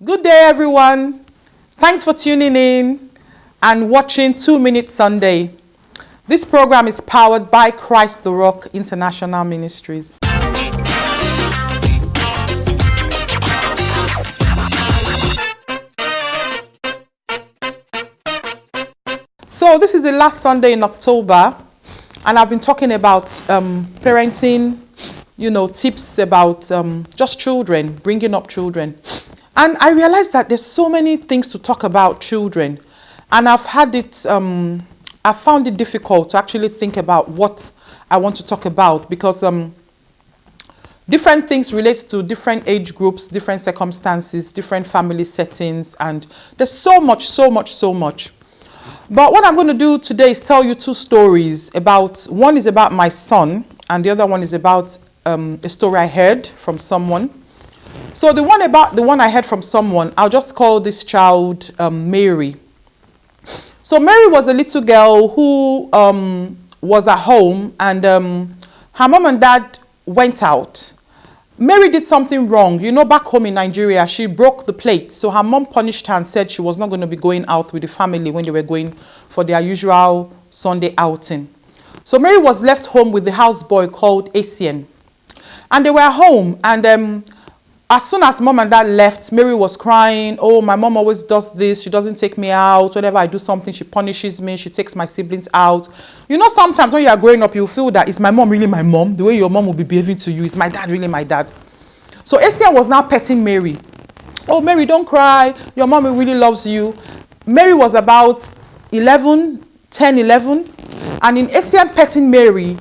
Good day, everyone. Thanks for tuning in and watching 2 Minute Sunday. This program is powered by Christ the Rock International Ministries. So this is the last Sunday in October, and I've been talking about parenting, tips about just children, bringing up children. And I realized that there's so many things to talk about children, and I've found it difficult to actually think about what I want to talk about because different things relate to different age groups, different circumstances, different family settings, and there's so much. But what I'm going to do today is tell you two stories. One is about my son, and the other one is about a story I heard from someone. So the one I heard from someone, I'll just call this child Mary. So Mary was a little girl who was at home, and her mom and dad went out. Mary did something wrong. Back home in Nigeria, she broke the plate. So her mom punished her and said she was not going to be going out with the family when they were going for their usual Sunday outing. So Mary was left home with the houseboy called Asian. And they were home, and as soon as mom and dad left, Mary was crying. Oh, my mom always does this. She doesn't take me out. Whenever I do something, she punishes me. She takes my siblings out. Sometimes when you are growing up, you feel that, is my mom really my mom? The way your mom will be behaving to you, is my dad really my dad? So Asian was now petting Mary. Oh, Mary, don't cry. Your mom really loves you. Mary was about 10, 11. And in Asian petting Mary,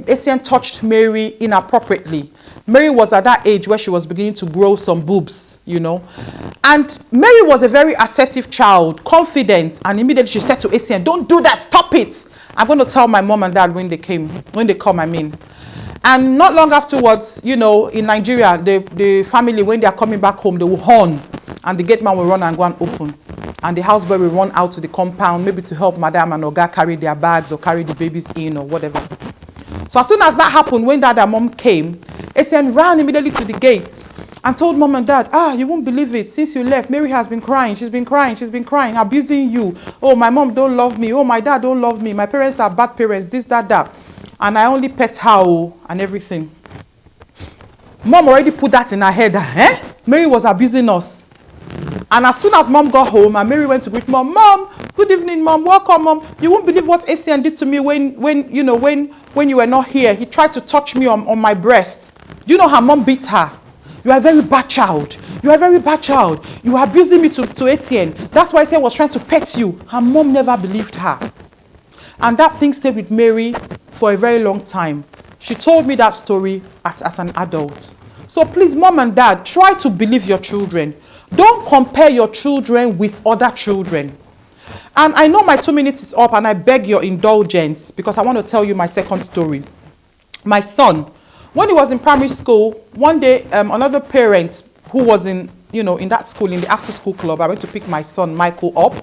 Asian touched Mary inappropriately. Mary was at that age where she was beginning to grow some boobs, And Mary was a very assertive child, confident, and immediately she said to Asian, don't do that, stop it. I'm going to tell my mom and dad when they come. And not long afterwards, in Nigeria, the family, when they are coming back home, they will horn, and the gate man will run and go and open. And the houseboy will run out to the compound, maybe to help Madam and Oga carry their bags or carry the babies in or whatever. So as soon as that happened, when dad and mom came, Asian ran immediately to the gate and told mom and dad, you won't believe it. Since you left, Mary has been crying. She's been crying, abusing you. Oh, my mom don't love me. Oh, my dad don't love me. My parents are bad parents, this, that. And I only pet her and everything. Mom already put that in her head. Mary was abusing us. And as soon as mom got home and Mary went to greet mom, Mom, good evening, Mom, welcome, Mom. You won't believe what Asian did to me when you were not here. He tried to touch me on my breast. Her mom beat her. You are a very bad child. You are a very bad child. You are abusing me to Asian. That's why Asian was trying to pet you. Her mom never believed her. And that thing stayed with Mary for a very long time. She told me that story as an adult. So please, mom and dad, try to believe your children. Don't compare your children with other children. And I know my 2 minutes is up, and I beg your indulgence because I want to tell you my second story. My son, when he was in primary school, one day another parent who was in that school, in the after school club, I went to pick my son Michael up,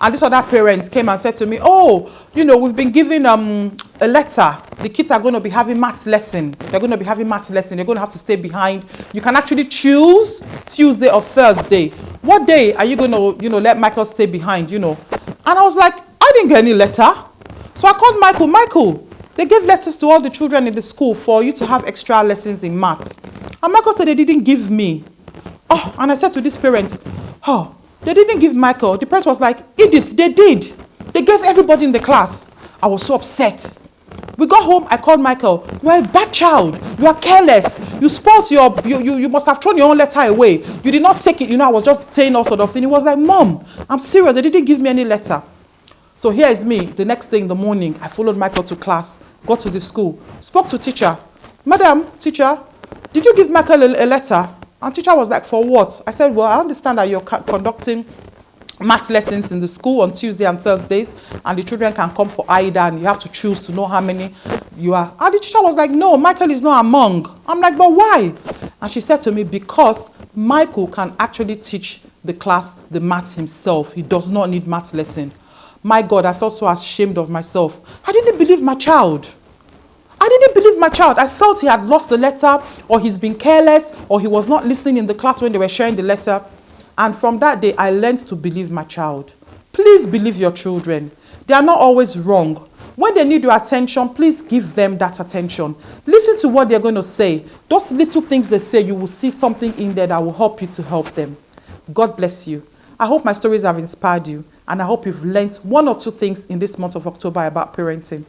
and this other parent came and said to me, we've been given a letter. The kids are going to be having maths lesson. They're going to be having maths lesson. They're going to have to stay behind. You can actually choose Tuesday or Thursday. What day are you going to let Michael stay behind? And I was like, I didn't get any letter. So I called Michael. They gave letters to all the children in the school for you to have extra lessons in maths. And Michael said they didn't give me. And I said to this parent, they didn't give Michael. The parent was like, Edith, they did. They gave everybody in the class. I was so upset. We got home, I called Michael. You are a bad child. You are careless. You spoiled you must have thrown your own letter away. You did not take it. I was just saying all sort of thing. He was like, Mom, I'm serious. They didn't give me any letter. So here is me. The next day in the morning, I followed Michael to class, got to the school, spoke to teacher. Madam, teacher, did you give Michael a letter? And teacher was like, for what? I said, well, I understand that you're conducting math lessons in the school on Tuesday and Thursdays, and the children can come for either, and you have to choose to know how many you are. And the teacher was like, no, Michael is not among. I'm like, but why? And she said to me, because Michael can actually teach the class the maths himself. He does not need maths lesson. My God, I felt so ashamed of myself. I didn't believe my child. I felt he had lost the letter, or he's been careless, or he was not listening in the class when they were sharing the letter. And from that day, I learned to believe my child. Please believe your children. They are not always wrong. When they need your attention, please give them that attention. Listen to what they're going to say. Those little things they say, you will see something in there that will help you to help them. God bless you. I hope my stories have inspired you, and I hope you've learned one or two things in this month of October about parenting.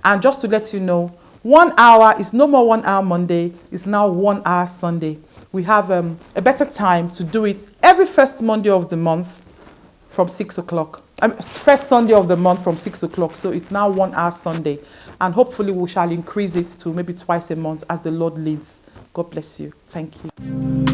And just to let you know, 1 hour is no more 1 hour Monday, it's now 1 hour Sunday. We have a better time to do it every first Monday of the month from 6 o'clock. First Sunday of the month from 6 o'clock. So it's now 1 hour Sunday. And hopefully we shall increase it to maybe twice a month as the Lord leads. God bless you. Thank you.